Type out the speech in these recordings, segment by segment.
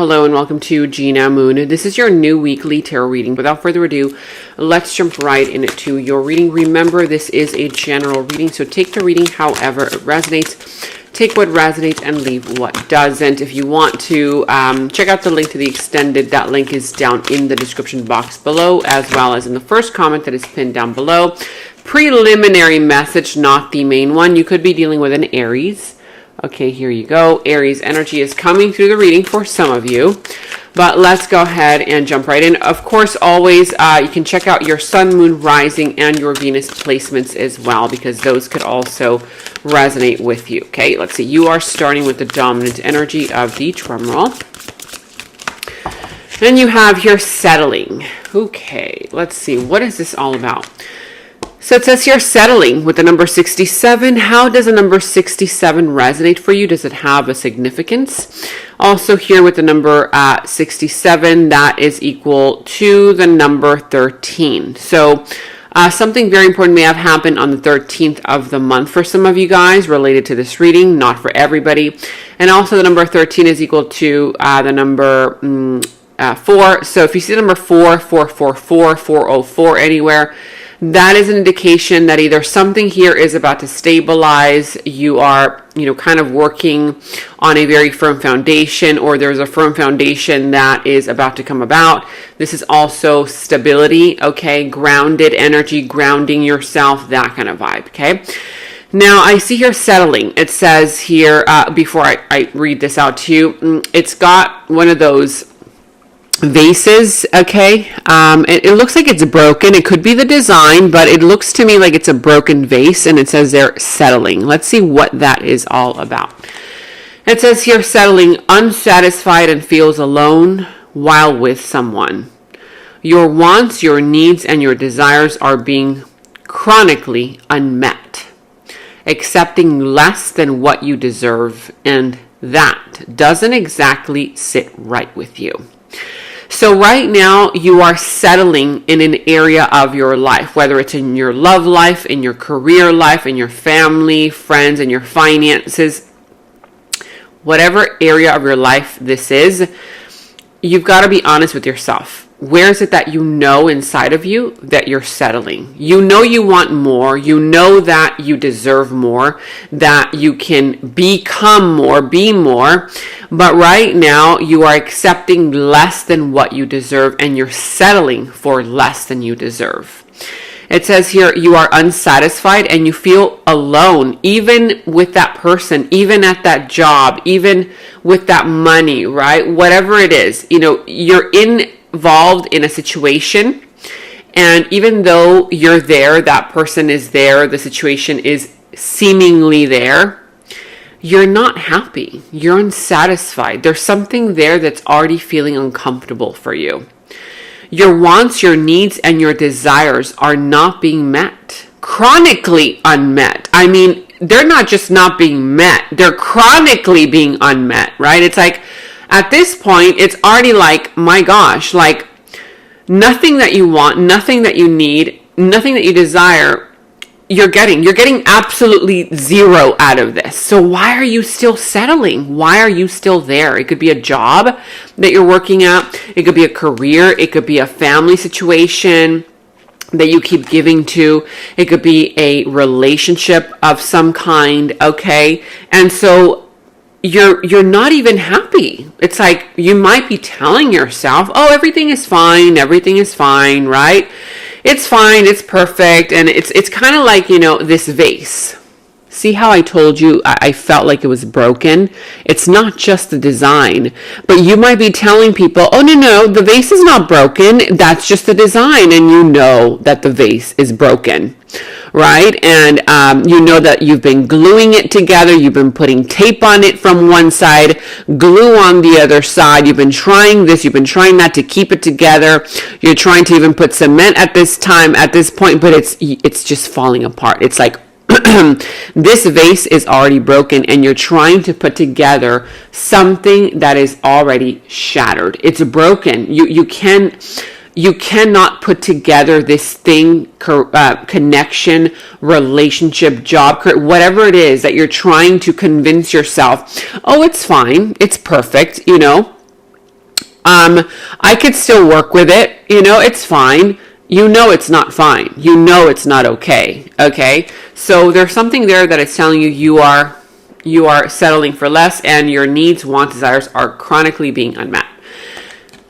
Hello and welcome to Gena Moon. This is your new weekly tarot reading. Without further ado, let's jump right into your reading. Remember, this is a general reading, so take the reading however it resonates. Take what resonates and leave what doesn't. If you want to check out the link to the extended, that link is down in the description box below, as well as in the first comment that is pinned down below. Preliminary message, not the main one. You could be dealing with an Aries. Okay, here you go. Aries energy is coming through the reading for some of you, but let's go ahead and jump right in. Of course, always you can check out your sun, moon, rising, and your Venus placements as well, because those could also resonate with you. Okay, let's see. You are starting with the dominant energy of the drum roll. Then you have here settling. Okay, let's see. What is this all about? So it says here settling with the number 67. How does the number 67 resonate for you? Does it have a significance? Also here with the number 67, that is equal to the number 13. So something very important may have happened on the 13th of the month for some of you guys related to this reading, not for everybody. And also the number 13 is equal to the number 4. So if you see the number 4, 444, 404 anywhere, that is an indication that either something here is about to stabilize, you are, kind of working on a very firm foundation, or there's a firm foundation that is about to come about. This is also stability, okay? Grounded energy, grounding yourself, that kind of vibe, okay? Now, I see here settling. It says here, before I read this out to you, it's got one of those vases, okay? It looks like it's broken. It could be the design, but it looks to me like it's a broken vase, and it says they're settling. Let's see what that is all about. It says here settling, unsatisfied and feels alone while with someone. Your wants, your needs, and your desires are being chronically unmet. Accepting less than what you deserve, and that doesn't exactly sit right with you. So right now you are settling in an area of your life, whether it's in your love life, in your career life, in your family, friends, and your finances, whatever area of your life this is, you've got to be honest with yourself. Where is it that you know inside of you that you're settling? You know you want more. You know that you deserve more, that you can become more, be more. But right now you are accepting less than what you deserve, and you're settling for less than you deserve. It says here you are unsatisfied and you feel alone, even with that person, even at that job, even with that money, right? Whatever it is, you're involved in a situation, and even though you're there, that person is there, the situation is seemingly there, you're not happy, you're unsatisfied. There's something there that's already feeling uncomfortable for you. Your wants, your needs, and your desires are not being met. Chronically unmet. I mean, they're not just not being met, they're chronically being unmet, right? It's like, at this point, it's already like, my gosh, like nothing that you want, nothing that you need, nothing that you desire, you're getting absolutely zero out of this. So why are you still settling? Why are you still there? It could be a job that you're working at. It could be a career. It could be a family situation that you keep giving to. It could be a relationship of some kind, okay? And so you're not even happy. It's like you might be telling yourself, oh, everything is fine, right? It's fine, it's perfect. And it's kind of like, this vase. See how I told you I felt like it was broken? It's not just the design, but you might be telling people, oh, no, the vase is not broken. That's just the design. And you know that the vase is broken, right? And you know that you've been gluing it together. You've been putting tape on it from one side, glue on the other side. You've been trying this, you've been trying that to keep it together. You're trying to even put cement at this point, but it's just falling apart. It's like, this vase is already broken, and you're trying to put together something that is already shattered. It's broken. You cannot put together this thing, connection, relationship, job, whatever it is that you're trying to convince yourself, oh, it's fine, it's perfect, I could still work with it. You know, it's fine. You know it's not fine. You know it's not okay. Okay? So there's something there that is telling you you are settling for less, and your needs, wants, desires are chronically being unmet.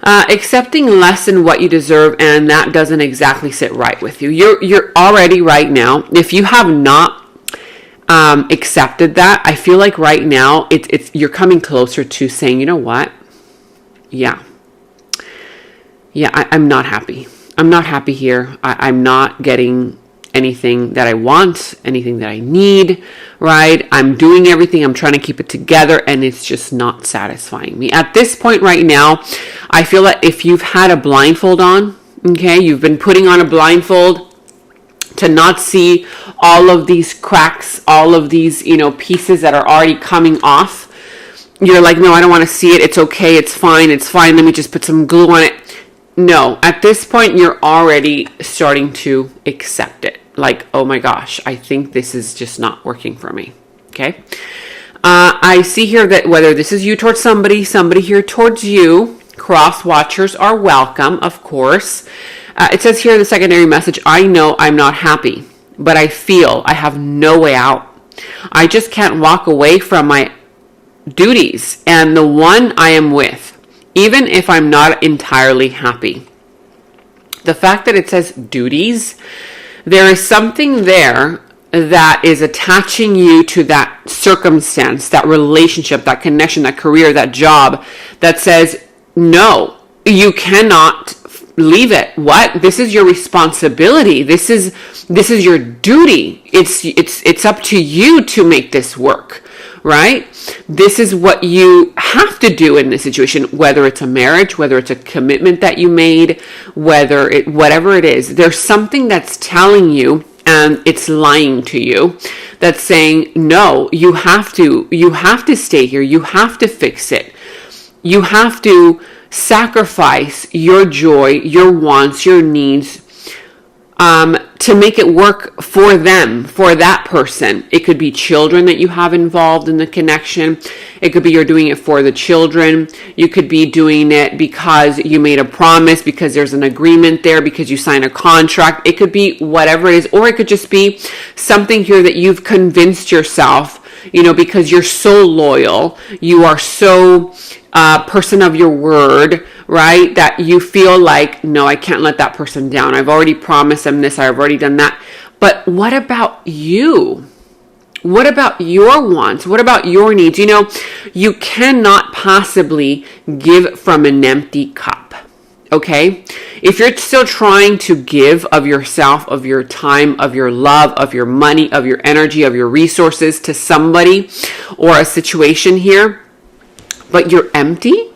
Accepting less than what you deserve, and that doesn't exactly sit right with you. You're already right now, if you have not accepted that, I feel like right now you're coming closer to saying, you know what? Yeah, I'm not happy. I'm not happy here. I'm not getting anything that I want, anything that I need, right? I'm doing everything. I'm trying to keep it together, and it's just not satisfying me. At this point right now, I feel like if you've had a blindfold on, okay, you've been putting on a blindfold to not see all of these cracks, all of these, pieces that are already coming off. You're like, no, I don't want to see it. It's okay. It's fine. Let me just put some glue on it. No, at this point, you're already starting to accept it. Like, oh my gosh, I think this is just not working for me. Okay. I see here that whether this is you towards somebody here towards you, cross watchers are welcome, of course. It says here in the secondary message, I know I'm not happy, but I feel I have no way out. I just can't walk away from my duties and the one I am with, even if I'm not entirely happy. The fact that it says duties, there is something there that is attaching you to that circumstance, that relationship, that connection, that career, that job, that says, no, you cannot leave it. What? This is your responsibility. This is your duty. It's up to you to make this work, right? This is what you have to do in this situation, whether it's a marriage, whether it's a commitment that you made, whatever it is. There's something that's telling you, and it's lying to you, that's saying, no, you have to stay here. You have to fix it. You have to sacrifice your joy, your wants, your needs, to make it work for them, for that person. It could be children that you have involved in the connection. It could be you're doing it for the children. You could be doing it because you made a promise, because there's an agreement there, because you signed a contract. It could be whatever it is, or it could just be something here that you've convinced yourself, because you're so loyal, you are so person of your word, right? That you feel like, no, I can't let that person down. I've already promised them this. I've already done that. But what about you? What about your wants? What about your needs? You cannot possibly give from an empty cup. Okay? If you're still trying to give of yourself, of your time, of your love, of your money, of your energy, of your resources to somebody or a situation here, but you're empty,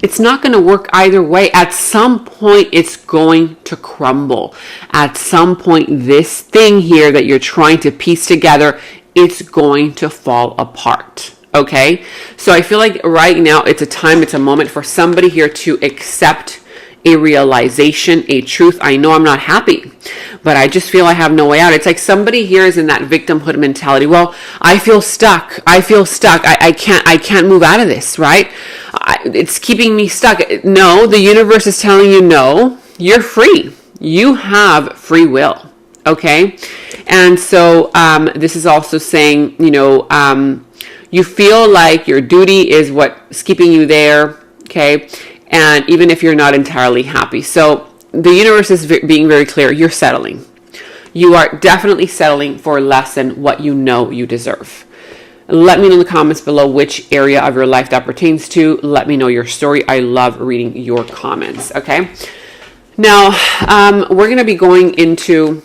it's not going to work either way. At some point, it's going to crumble. At some point, this thing here that you're trying to piece together, it's going to fall apart. Okay? So I feel like right now, it's a moment for somebody here to accept a realization, a truth. I know I'm not happy, but I just feel I have no way out. It's like somebody here is in that victimhood mentality. Well, I feel stuck. I can't move out of this, right? It's keeping me stuck. No, the universe is telling you, no, you're free. You have free will. Okay. And so, this is also saying, you feel like your duty is what's keeping you there. Okay. And even if you're not entirely happy. So the universe is being very clear. You're settling. You are definitely settling for less than what you know you deserve. Let me know in the comments below which area of your life that pertains to. Let me know your story. I love reading your comments. Okay. Now, we're going to be going into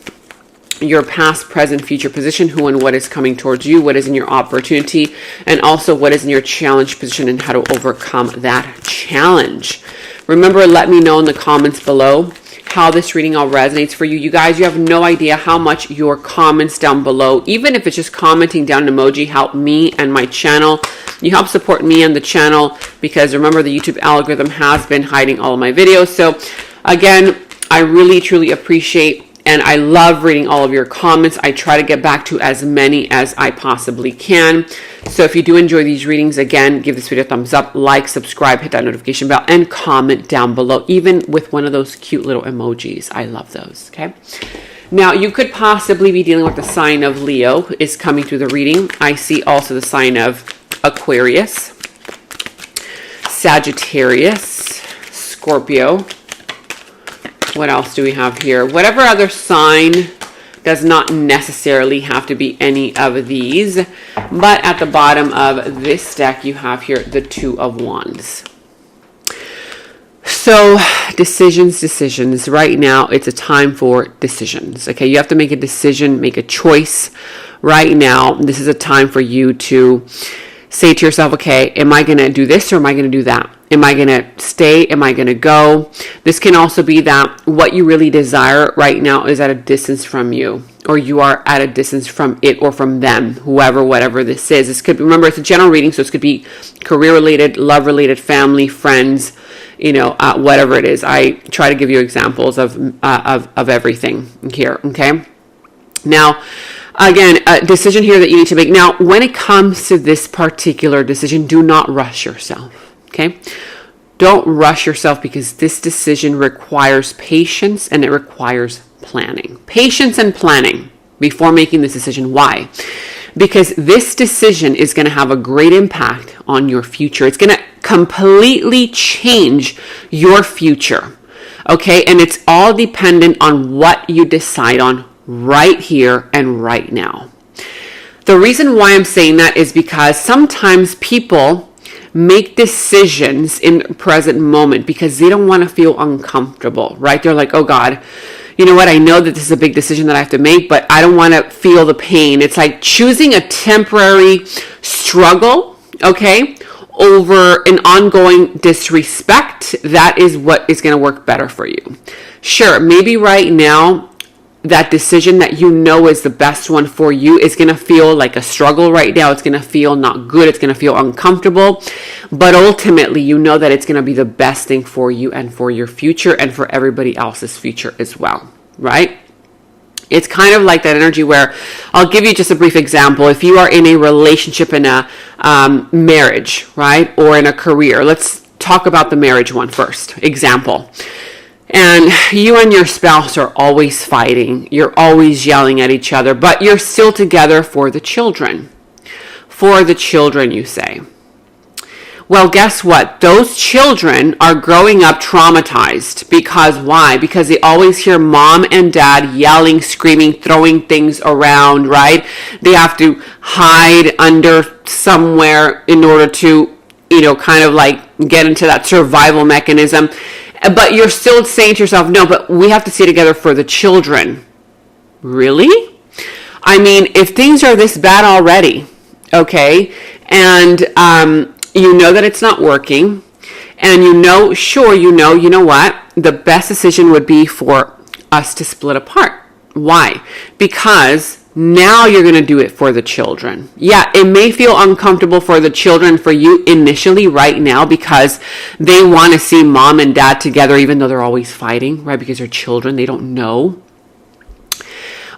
your past, present, future position, who and what is coming towards you, what is in your opportunity, and also what is in your challenge position and how to overcome that challenge. Remember, let me know in the comments below how this reading all resonates for you. You guys, you have no idea how much your comments down below, even if it's just commenting down an emoji, help me and my channel. You help support me and the channel, because remember, the YouTube algorithm has been hiding all of my videos. So again, I really truly appreciate And I love reading all of your comments. I try to get back to as many as I possibly can. So if you do enjoy these readings, again, give this video a thumbs up, like, subscribe, hit that notification bell, and comment down below, even with one of those cute little emojis. I love those, okay? Now, you could possibly be dealing with the sign of Leo is coming through the reading. I see also the sign of Aquarius, Sagittarius, Scorpio. What else do we have here? Whatever other sign, does not necessarily have to be any of these. But at the bottom of this deck, you have here the Two of Wands. So decisions. Right now, it's a time for decisions. Okay, you have to make a decision, make a choice. Right now, this is a time for you to say to yourself, okay, am I going to do this or am I going to do that? Am I going to stay? Am I going to go? This can also be that what you really desire right now is at a distance from you, or you are at a distance from it or from them, whoever, whatever this is. This could be, remember, it's a general reading, so this could be career related, love related, family, friends, you know, whatever it is. I try to give you examples of everything here. Okay. Now, again, a decision here that you need to make. Now, when it comes to this particular decision, do not rush yourself. Okay? Don't rush yourself, because this decision requires patience and it requires planning. Patience and planning before making this decision. Why? Because this decision is going to have a great impact on your future. It's going to completely change your future. Okay? And it's all dependent on what you decide on right here and right now. The reason why I'm saying that is because sometimes people make decisions in the present moment because they don't want to feel uncomfortable, right? They're like, oh God, you know what? I know that this is a big decision that I have to make, but I don't want to feel the pain. It's like choosing a temporary struggle, okay, over an ongoing disrespect. That is what is going to work better for you. Sure, maybe right now, that decision that you know is the best one for you is going to feel like a struggle right now. It's going to feel not good. It's going to feel uncomfortable. But ultimately, you know that it's going to be the best thing for you and for your future and for everybody else's future as well, right? It's kind of like that energy where, I'll give you just a brief example. If you are in a relationship, in a marriage, right, or in a career, let's talk about the marriage one first. Example. And you and your spouse are always fighting. You're always yelling at each other, but you're still together for the children. For the children, you say. Well, guess what? Those children are growing up traumatized. Because why? Because they always hear mom and dad yelling, screaming, throwing things around, right? They have to hide under somewhere in order to, you know, kind of like get into that survival mechanism. But you're still saying to yourself, no, but we have to stay together for the children. Really? I mean, if things are this bad already, okay, and you know that it's not working, and you know, sure, you know what? The best decision would be for us to split apart. Why? Because now you're going to do it for the children. Yeah, it may feel uncomfortable for the children, for you initially right now, because they want to see mom and dad together, even though they're always fighting, right? Because they're children, they don't know.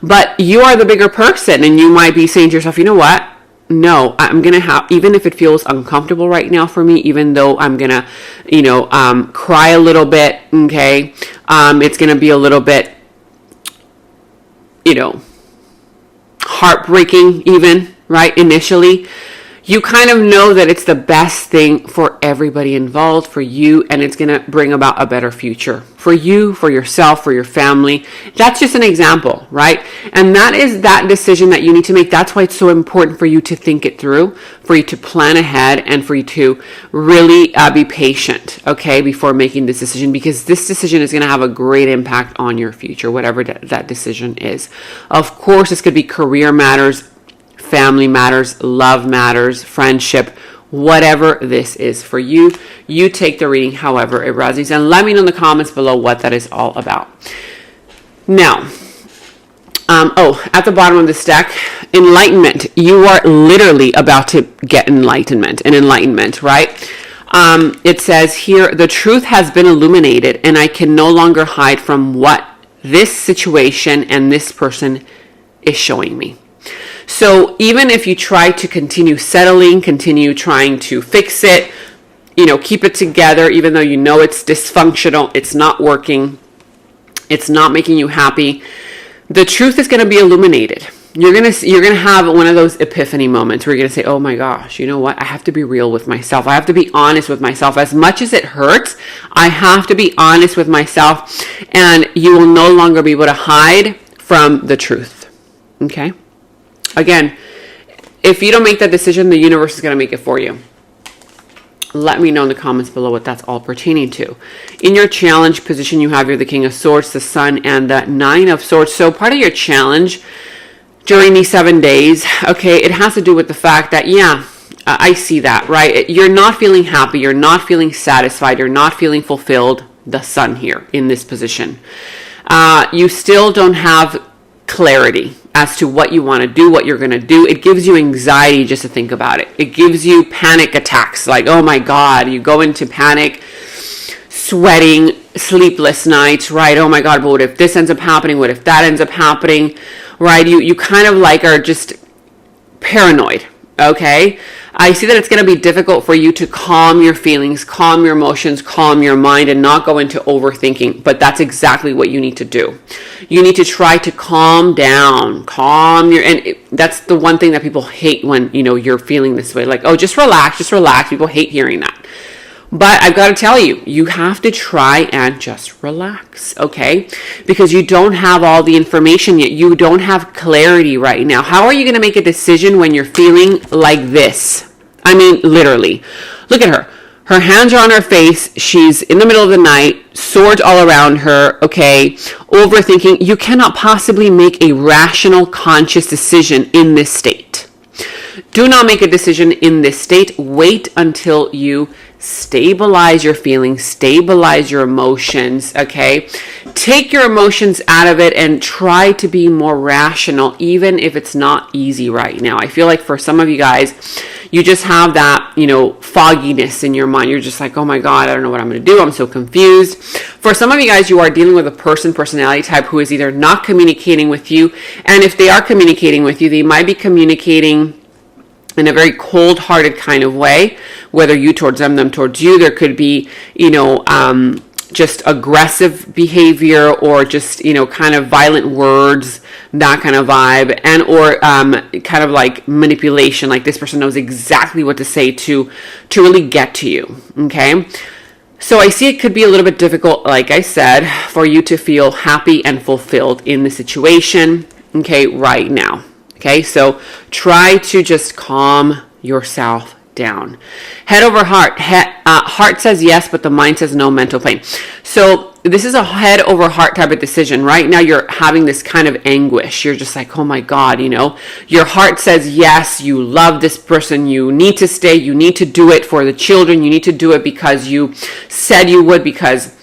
But you are the bigger person, and you might be saying to yourself, you know what? No, I'm going to have, even if it feels uncomfortable right now for me, even though I'm going to, you know, cry a little bit, okay? It's going to be a little bit, you know, heartbreaking even, right? Initially, you kind of know that it's the best thing for everybody involved, for you, and it's going to bring about a better future for you, for yourself, for your family. That's just an example, right? And that is that decision that you need to make. That's why it's so important for you to think it through, for you to plan ahead, and for you to really be patient, okay, before making this decision, because this decision is going to have a great impact on your future, whatever that decision is. Of course, this could be career matters, family matters, love matters, friendship, whatever this is for you. You take the reading however it resonates, and let me know in the comments below what that is all about. Now, at the bottom of this deck, enlightenment. You are literally about to get enlightenment, right? It says here, the truth has been illuminated, and I can no longer hide from what this situation and this person is showing me. So even if you try to continue settling, continue trying to fix it, keep it together, even though you know it's dysfunctional, it's not working, it's not making you happy, the truth is going to be illuminated. You're going to have one of those epiphany moments where you're going to say, oh my gosh, you know what? I have to be real with myself. I have to be honest with myself. As much as it hurts, I have to be honest with myself, and you will no longer be able to hide from the truth. Okay? Again, if you don't make that decision, the universe is going to make it for you. Let me know in the comments below what that's all pertaining to. In your challenge position, you have the King of Swords, the Sun, and the Nine of Swords. So part of your challenge during these 7 days, okay, it has to do with the fact that, I see that, right? You're not feeling happy. You're not feeling satisfied. You're not feeling fulfilled. The Sun here in this position. You still don't have clarity as to what you want to do, what you're going to do. It gives you anxiety just to think about it. It gives you panic attacks, like, oh my God, you go into panic, sweating, sleepless nights, right? Oh my God, but what if this ends up happening? What if that ends up happening, right? You kind of are just paranoid, okay? I see that it's going to be difficult for you to calm your feelings, calm your emotions, calm your mind, and not go into overthinking. But that's exactly what you need to do. You need to try to calm down, that's the one thing that people hate when, you're feeling this way. Like, oh, just relax, just relax. People hate hearing that. But I've got to tell you, you have to try and just relax, okay? Because you don't have all the information yet. You don't have clarity right now. How are you going to make a decision when you're feeling like this? I mean, literally. Look at her. Her hands are on her face. She's in the middle of the night. Swords all around her, okay? Overthinking. You cannot possibly make a rational, conscious decision in this state. Do not make a decision in this state. Wait until you stabilize your feelings, stabilize your emotions, okay? Take your emotions out of it and try to be more rational, even if it's not easy right now. I feel like for some of you guys, you just have that, fogginess in your mind. You're just like, oh my God, I don't know what I'm going to do. I'm so confused. For some of you guys, you are dealing with a personality type who is either not communicating with you, and if they are communicating with you, they might be communicating in a very cold-hearted kind of way, whether you towards them towards you. There could be, just aggressive behavior, or just, kind of violent words, that kind of vibe, and or kind of like manipulation, like this person knows exactly what to say to really get to you, okay? So I see it could be a little bit difficult, like I said, for you to feel happy and fulfilled in the situation, okay, right now. Okay, so try to just calm yourself down. Head over heart. Heart says yes, but the mind says no, mental pain. So this is a head over heart type of decision. Right now you're having this kind of anguish. You're just like, oh my God, your heart says yes, you love this person, you need to stay, you need to do it for the children, you need to do it because you said you would, because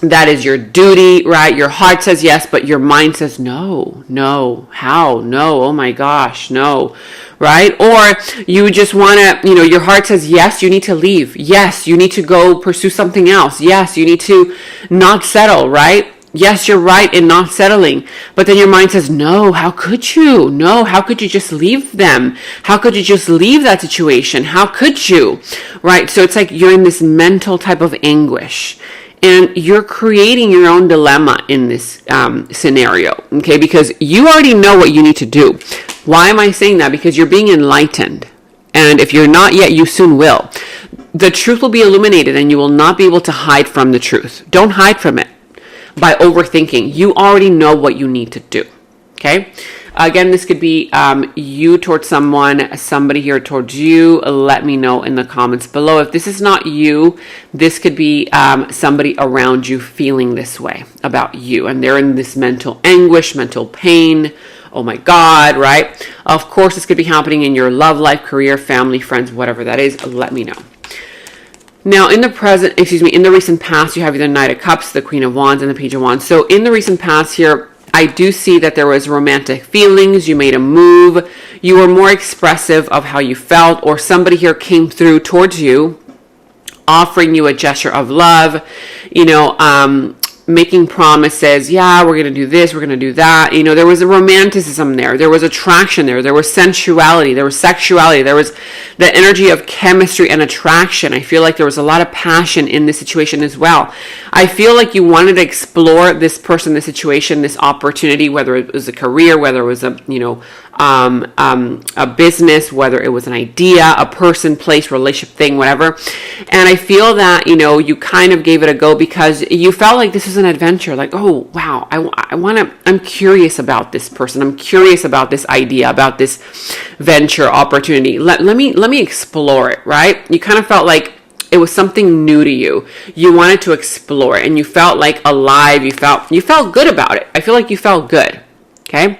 that is your duty, right? Your heart says yes, but your mind says no, how? No, oh my gosh, no, right? Or you just want to, your heart says yes, you need to leave. Yes, you need to go pursue something else. Yes, you need to not settle, right? Yes, you're right in not settling. But then your mind says, no, how could you? No, how could you just leave them? How could you just leave that situation? How could you? Right? So it's like you're in this mental type of anguish. And you're creating your own dilemma in this scenario, okay? Because you already know what you need to do. Why am I saying that? Because you're being enlightened. And if you're not yet, you soon will. The truth will be illuminated, and you will not be able to hide from the truth. Don't hide from it by overthinking. You already know what you need to do, okay? Again, this could be you towards someone, somebody here towards you. Let me know in the comments below. If this is not you, this could be somebody around you feeling this way about you. And they're in this mental anguish, mental pain. Oh my God, right? Of course, this could be happening in your love life, career, family, friends, whatever that is. Let me know. Now, in the recent past, you have the Knight of Cups, the Queen of Wands, and the Page of Wands. So in the recent past here, I do see that there was romantic feelings. You made a move. You were more expressive of how you felt, or somebody here came through towards you, offering you a gesture of love, making promises. Yeah, we're going to do this, we're going to do that. There was a romanticism there. There was attraction there. There was sensuality. There was sexuality. There was the energy of chemistry and attraction. I feel like there was a lot of passion in this situation as well. I feel like you wanted to explore this person, this situation, this opportunity, whether it was a career, whether it was a business, whether it was an idea, a person, place, relationship, thing, whatever. And I feel that, you kind of gave it a go because you felt like this was an adventure. Like, oh, wow, I'm curious about this person. I'm curious about this idea, about this venture opportunity. Let me explore it, right? You kind of felt like it was something new to you. You wanted to explore it and you felt like alive. You felt good about it. I feel like you felt good. Okay.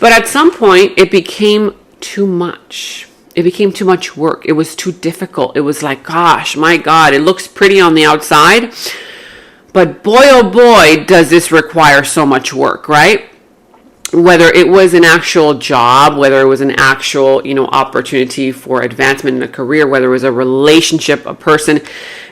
But at some point it became too much. It became too much work. It was too difficult. It was like, gosh, my God, it looks pretty on the outside, but boy, oh boy, does this require so much work, right? Whether it was an actual job, whether it was an actual, opportunity for advancement in a career, whether it was a relationship, a person,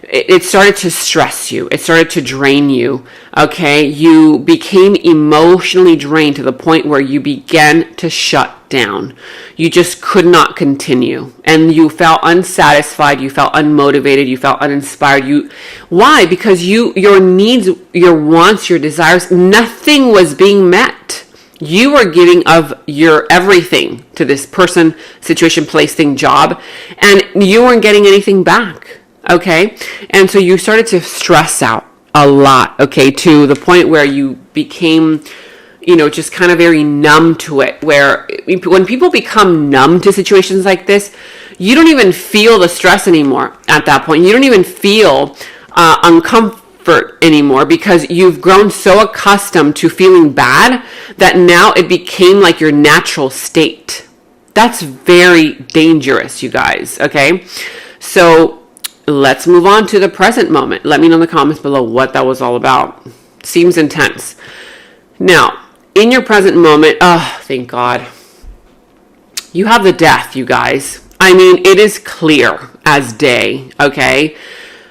it started to stress you. It started to drain you. Okay. You became emotionally drained to the point where you began to shut down. You just could not continue and you felt unsatisfied. You felt unmotivated. You felt uninspired. Why? Because your needs, your wants, your desires, nothing was being met. You were giving of your everything to this person, situation, place, thing, job, and you weren't getting anything back. Okay. And so you started to stress out a lot. Okay. To the point where you became, just kind of very numb to it, where when people become numb to situations like this, you don't even feel the stress anymore at that point. You don't even feel uncomfort anymore because you've grown so accustomed to feeling bad that now it became like your natural state. That's very dangerous, you guys. Okay. So let's move on to the present moment. Let me know in the comments below what that was all about. Seems intense. Now, in your present moment, oh, thank God, you have the Death, you guys. I mean, it is clear as day, okay?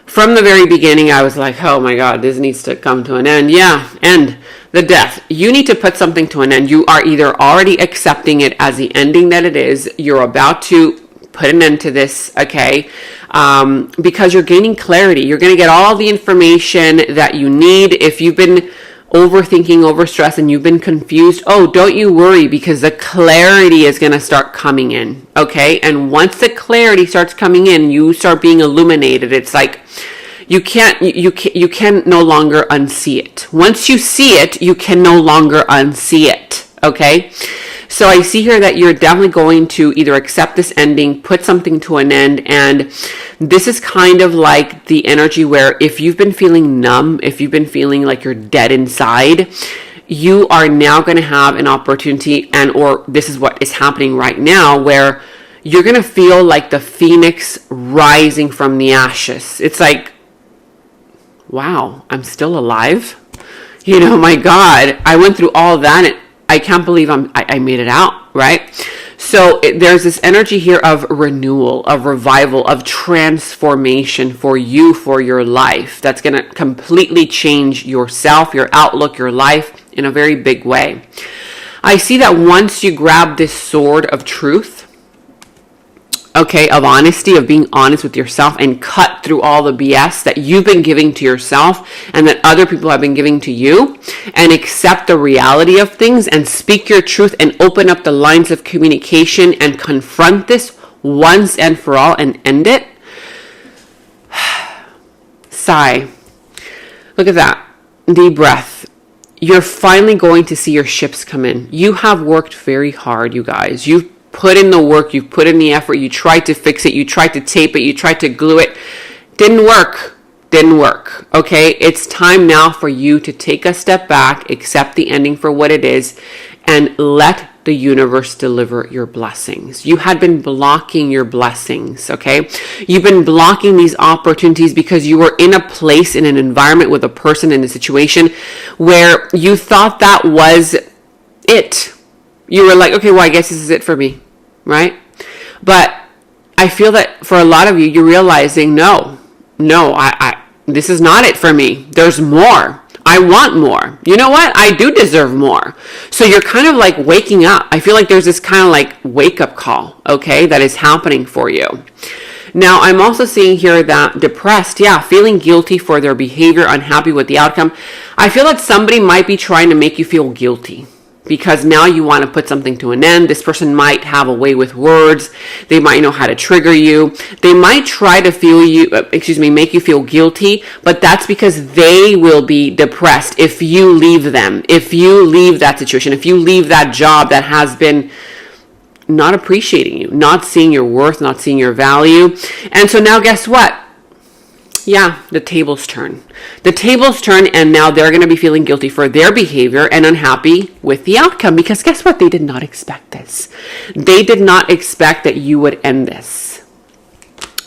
From the very beginning, I was like, oh my God, this needs to come to an end. Yeah, end. The Death. You need to put something to an end. You are either already accepting it as the ending that it is. You're about to put an end to this, okay? Because you're gaining clarity. You're going to get all the information that you need. If you've been overthinking, overstressed, and you've been confused, oh, don't you worry, because the clarity is going to start coming in, okay? And once the clarity starts coming in, you start being illuminated. It's like you can no longer unsee it. Once you see it, you can no longer unsee it, okay? So I see here that you're definitely going to either accept this ending, put something to an end, and this is kind of like the energy where if you've been feeling numb, if you've been feeling like you're dead inside, you are now going to have an opportunity, or this is what is happening right now, where you're going to feel like the phoenix rising from the ashes. It's like, wow, I'm still alive. My God, I went through all that, and I can't believe I made it out, right? So there's this energy here of renewal, of revival, of transformation for you, for your life. That's going to completely change yourself, your outlook, your life in a very big way. I see that once you grab this sword of truth, okay, of honesty, of being honest with yourself and cut through all the BS that you've been giving to yourself and that other people have been giving to you, and accept the reality of things and speak your truth and open up the lines of communication and confront this once and for all and end it. Sigh. Look at that. Deep breath. You're finally going to see your ships come in. You have worked very hard, you guys. You've put in the work, you put in the effort, you tried to fix it, you tried to tape it, you tried to glue it. Didn't work. Okay, it's time now for you to take a step back, accept the ending for what it is, and let the universe deliver your blessings. You had been blocking your blessings, okay? You've been blocking these opportunities because you were in a place, in an environment with a person in a situation where you thought that was it. You were like, okay, well, I guess this is it for me, right? But I feel that for a lot of you, you're realizing, no, this is not it for me. There's more. I want more. You know what? I do deserve more. So you're kind of like waking up. I feel like there's this kind of like wake up call, okay, that is happening for you. Now, I'm also seeing here that depressed, feeling guilty for their behavior, unhappy with the outcome. I feel that somebody might be trying to make you feel guilty because now you want to put something to an end. This person might have a way with words. They might know how to trigger you. They might try to make you feel guilty, but that's because they will be depressed if you leave them, if you leave that situation, if you leave that job that has been not appreciating you, not seeing your worth, not seeing your value. And so now guess what? The tables turn. The tables turn, and now they're going to be feeling guilty for their behavior and unhappy with the outcome because guess what? They did not expect this. They did not expect that you would end this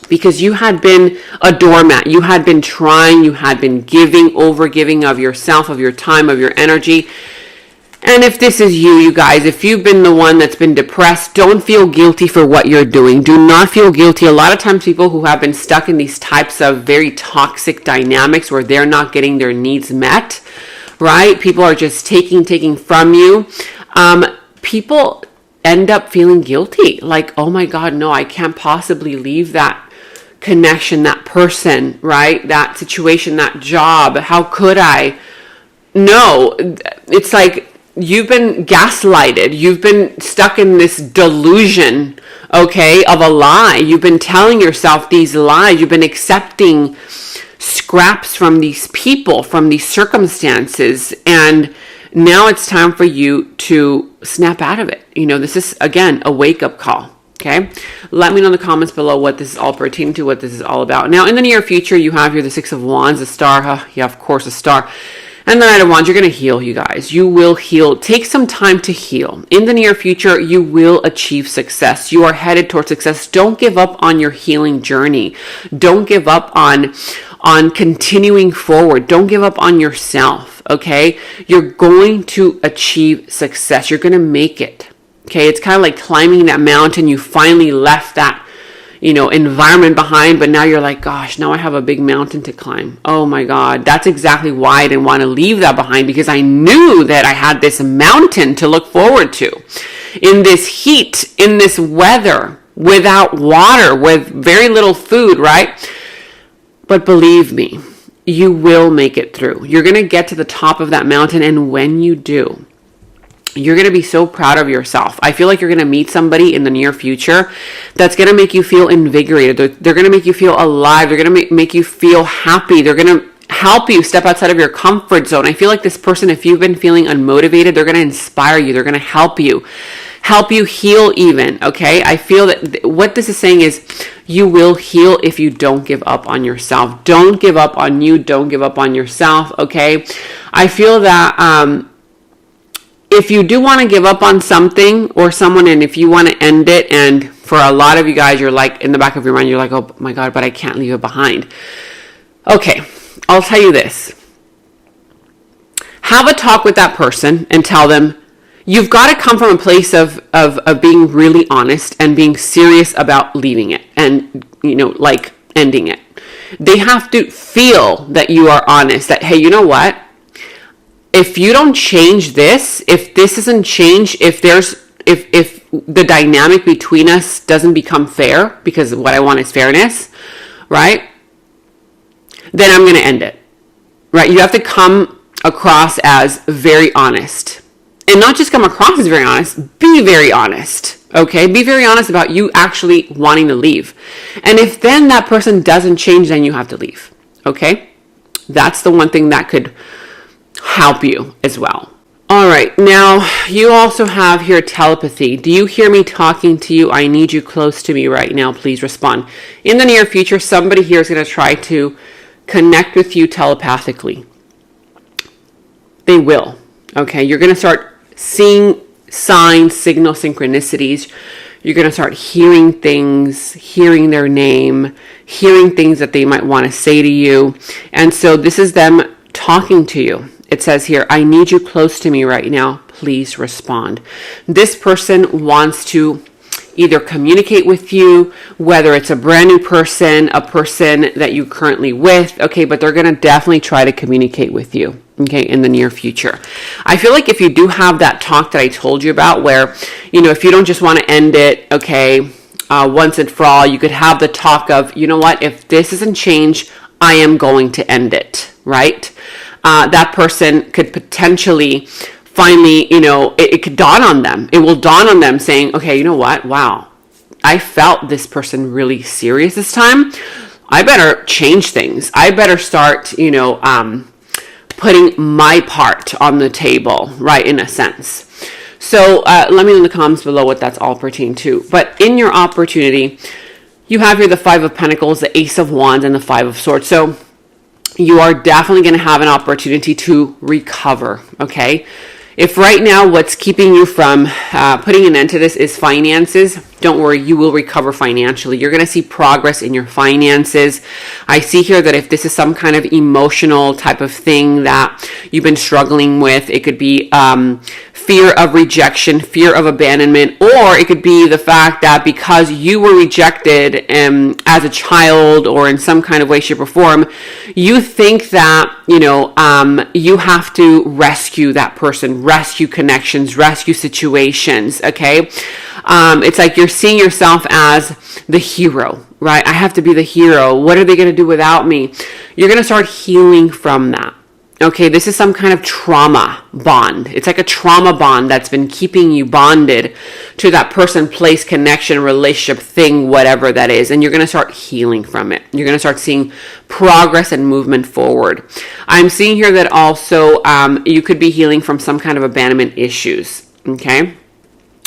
because you had been a doormat. You had been trying, you had been giving of yourself, of your time, of your energy. And if this is you guys, if you've been the one that's been depressed, don't feel guilty for what you're doing. Do not feel guilty. A lot of times people who have been stuck in these types of very toxic dynamics where they're not getting their needs met, right? People are just taking from you. People end up feeling guilty. Like, oh my God, no, I can't possibly leave that connection, that person, right? That situation, that job. How could I? No, it's like, you've been gaslighted. You've been stuck in this delusion, okay, of a lie. You've been telling yourself these lies. You've been accepting scraps from these people, from these circumstances. And now it's time for you to snap out of it. This is, again, a wake-up call. Okay, let me know in the comments below what this is all pertaining to, what this is all about. Now, in the near future, you have here the Six of Wands, a star. Of course, a star. And the Knight of Wands, you're going to heal, you guys. You will heal. Take some time to heal. In the near future, you will achieve success. You are headed towards success. Don't give up on your healing journey. Don't give up on continuing forward. Don't give up on yourself, okay? You're going to achieve success. You're going to make it, okay? It's kind of like climbing that mountain. You finally left that environment behind, but now you're like, gosh, now I have a big mountain to climb. Oh my God. That's exactly why I didn't want to leave that behind, because I knew that I had this mountain to look forward to in this heat, in this weather, without water, with very little food, right? But believe me, you will make it through. You're going to get to the top of that mountain. And when you do, you're going to be so proud of yourself. I feel like you're going to meet somebody in the near future that's going to make you feel invigorated. They're going to make you feel alive. They're going to make you feel happy. They're going to help you step outside of your comfort zone. I feel like this person, if you've been feeling unmotivated, they're going to inspire you. They're going to help you heal even, okay? I feel that what this is saying is you will heal if you don't give up on yourself. Don't give up on you. Don't give up on yourself, okay? I feel that if you do want to give up on something or someone, and if you want to end it, and for a lot of you guys, you're like, in the back of your mind, you're like, oh my God, but I can't leave it behind. Okay, I'll tell you this. Have a talk with that person and tell them, you've got to come from a place of being really honest and being serious about leaving it and, like ending it. They have to feel that you are honest, that, hey, you know what? If you don't change this, if this doesn't change, if the dynamic between us doesn't become fair, because what I want is fairness, right? Then I'm going to end it, right? You have to come across as very honest. And not just come across as very honest, be very honest, okay? Be very honest about you actually wanting to leave. And if then that person doesn't change, then you have to leave, okay? That's the one thing that could help you as well. All right, now you also have here telepathy. Do you hear me talking to you? I need you close to me right now. Please respond. In the near future, somebody here is going to try to connect with you telepathically. They will, okay? You're going to start seeing signs, signals, synchronicities. You're going to start hearing things, hearing their name, hearing things that they might want to say to you. And so this is them talking to you. It says here, I need you close to me right now. Please respond. This person wants to either communicate with you, whether it's a brand new person, a person that you currently with, okay, but they're going to definitely try to communicate with you, okay, in the near future. I feel like if you do have that talk that I told you about where, you know, if you don't just want to end it, okay, once and for all, you could have the talk of, you know what, if this doesn't change, I am going to end it, right? That person could potentially finally, you know, it could dawn on them. It will dawn on them saying, okay, you know what? Wow, I felt this person really serious this time. I better change things. I better start, you know, putting my part on the table, right, in a sense. So let me know in the comments below what that's all pertaining to. But in your opportunity, you have here the Five of Pentacles, the Ace of Wands, and the Five of Swords. So you are definitely going to have an opportunity to recover, okay? If right now what's keeping you from putting an end to this is finances, don't worry, you will recover financially. You're going to see progress in your finances. I see here that if this is some kind of emotional type of thing that you've been struggling with, it could be fear of rejection, fear of abandonment, or it could be the fact that because you were rejected as a child or in some kind of way, shape, or form, you think that, you know, you have to rescue that person, rescue connections, rescue situations, okay? It's like you're seeing yourself as the hero, right? I have to be the hero. What are they going to do without me? You're going to start healing from that. Okay, this is some kind of trauma bond. It's like a trauma bond that's been keeping you bonded to that person, place, connection, relationship, thing, whatever that is. And you're going to start healing from it. You're going to start seeing progress and movement forward. I'm seeing here that also you could be healing from some kind of abandonment issues, okay?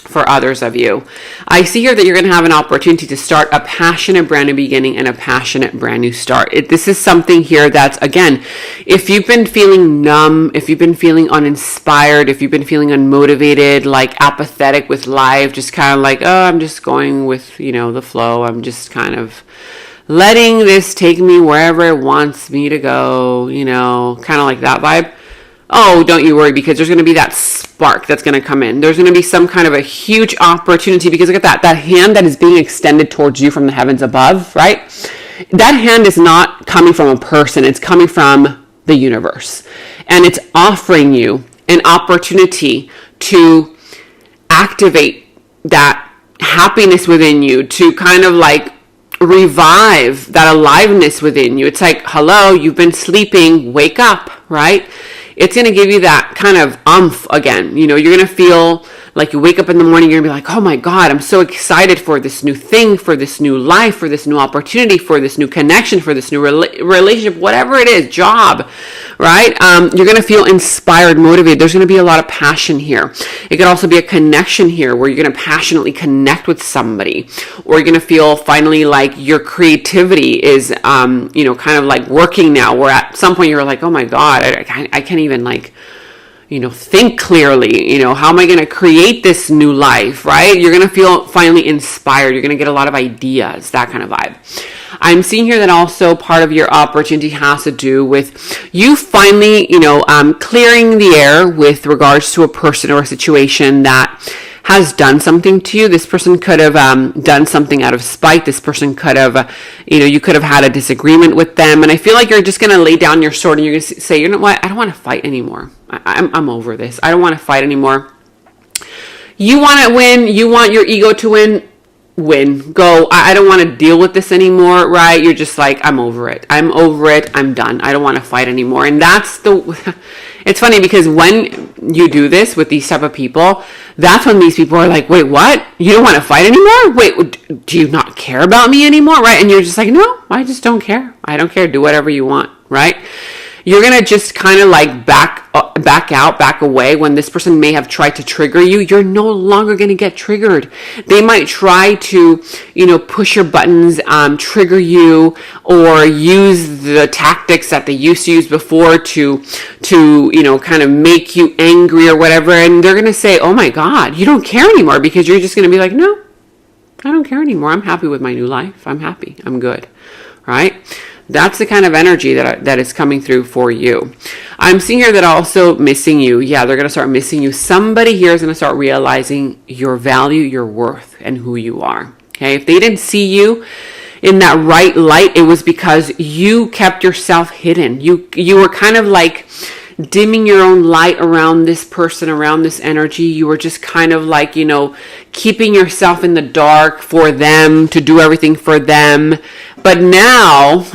For others of you. I see here that you're going to have an opportunity to start a passionate brand new beginning and a passionate brand new start. This is something here that's, again, if you've been feeling numb, if you've been feeling uninspired, if you've been feeling unmotivated, like apathetic with life, just kind of like, oh, I'm just going with, you know, the flow. I'm just kind of letting this take me wherever it wants me to go, you know, kind of like that vibe. Oh, don't you worry, because there's going to be that spark that's going to come in. There's going to be some kind of a huge opportunity, because look at that hand that is being extended towards you from the heavens above, right? That hand is not coming from a person. It's coming from the universe. And it's offering you an opportunity to activate that happiness within you, to kind of like revive that aliveness within you. It's like, hello, you've been sleeping, wake up, right? It's going to give you that kind of umph again. You know, you're going to feel like you wake up in the morning, you're going to be like, oh my God, I'm so excited for this new thing, for this new life, for this new opportunity, for this new connection, for this new relationship, whatever it is, job, right? You're going to feel inspired, motivated. There's going to be a lot of passion here. It could also be a connection here where you're going to passionately connect with somebody, or you're going to feel finally like your creativity is, you know, kind of like working now, where at some point you're like, oh my God, I can't even like, you know, think clearly, you know, how am I going to create this new life, right? You're going to feel finally inspired. You're going to get a lot of ideas, that kind of vibe. I'm seeing here that also part of your opportunity has to do with you finally, you know, clearing the air with regards to a person or a situation that has done something to you. This person could have done something out of spite. This person could have, you know, you could have had a disagreement with them. And I feel like you're just going to lay down your sword and you're going to say, you know what, I don't want to fight anymore. I'm over this. I don't want to fight anymore. You want to win. You want your ego to win. Go. I don't want to deal with this anymore, right? You're just like, I'm over it. I'm over it. I'm done. I don't want to fight anymore. And that's it's funny because when you do this with these type of people, that's when these people are like, wait, what? You don't want to fight anymore? Wait, do you not care about me anymore? Right? And you're just like, no, I just don't care. I don't care. Do whatever you want, right? You're going to just kind of like back out, back away. When this person may have tried to trigger you, you're no longer going to get triggered. They might try to, you know, push your buttons, trigger you, or use the tactics that they used to use before to, you know, kind of make you angry or whatever. And they're going to say, oh my God, you don't care anymore, because you're just going to be like, no, I don't care anymore. I'm happy with my new life. I'm happy. I'm good. Right? That's the kind of energy that is coming through for you. I'm seeing here that also missing you. Yeah, they're going to start missing you. Somebody here is going to start realizing your value, your worth. and who you are. Okay, if they didn't see you in that right light, it was because you kept yourself hidden. You were kind of like dimming your own light around this person, around this energy. You were just kind of like, keeping yourself in the dark for them, to do everything for them. But now,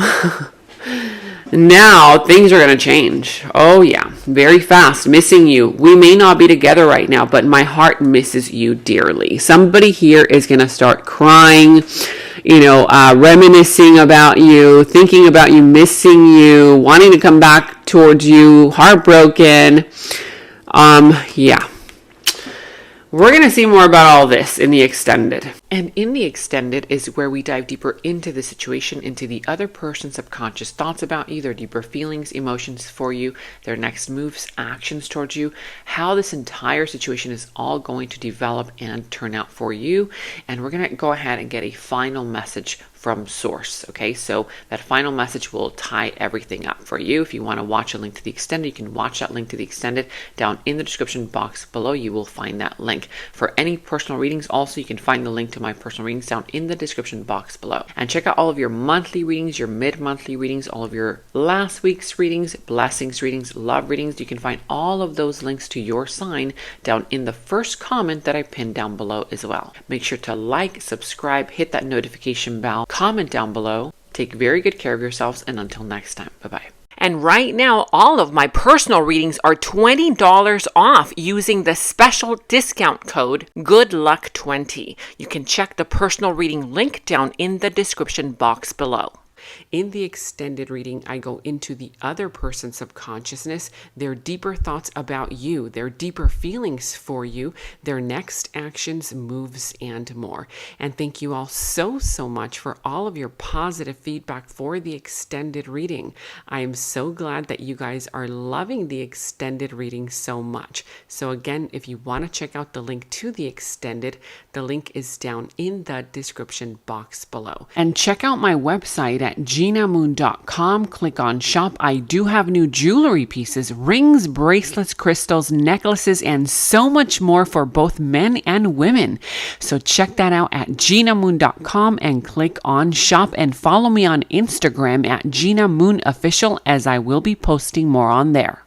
now things are going to change. Oh yeah, very fast. Missing you. We may not be together right now, but my heart misses you dearly. Somebody here is going to start crying, reminiscing about you, thinking about you, missing you, wanting to come back towards you, heartbroken. Yeah. We're going to see more about all this in the extended. And in the extended is where we dive deeper into the situation, into the other person's subconscious thoughts about you, their deeper feelings, emotions for you, their next moves, actions towards you, how this entire situation is all going to develop and turn out for you. And we're going to go ahead and get a final message from source. Okay, so that final message will tie everything up for you. If you want to watch a link to the extended, you can watch that link to the extended down in the description box below. You will find that link. For any personal readings, also you can find the link to my personal readings down in the description box below. And check out all of your monthly readings, your mid-monthly readings, all of your last week's readings, blessings readings, love readings. You can find all of those links to your sign down in the first comment that I pinned down below as well. Make sure to like, subscribe, hit that notification bell, comment down below. Take very good care of yourselves, and until next time, bye-bye. And right now, all of my personal readings are $20 off using the special discount code GOODLUCK20. You can check the personal reading link down in the description box below. In the extended reading, I go into the other person's subconsciousness, their deeper thoughts about you, their deeper feelings for you, their next actions, moves, and more. And thank you all so much for all of your positive feedback for the extended reading. I am so glad that you guys are loving the extended reading so much. So again, if you want to check out the link to the extended, the link is down in the description box below. And check out my website at genamoon.com. Click on shop. I do have new jewelry pieces, rings, bracelets, crystals, necklaces, and so much more for both men and women. So check that out at genamoon.com and click on shop, and follow me on Instagram at Gena Moon Official, as I will be posting more on there.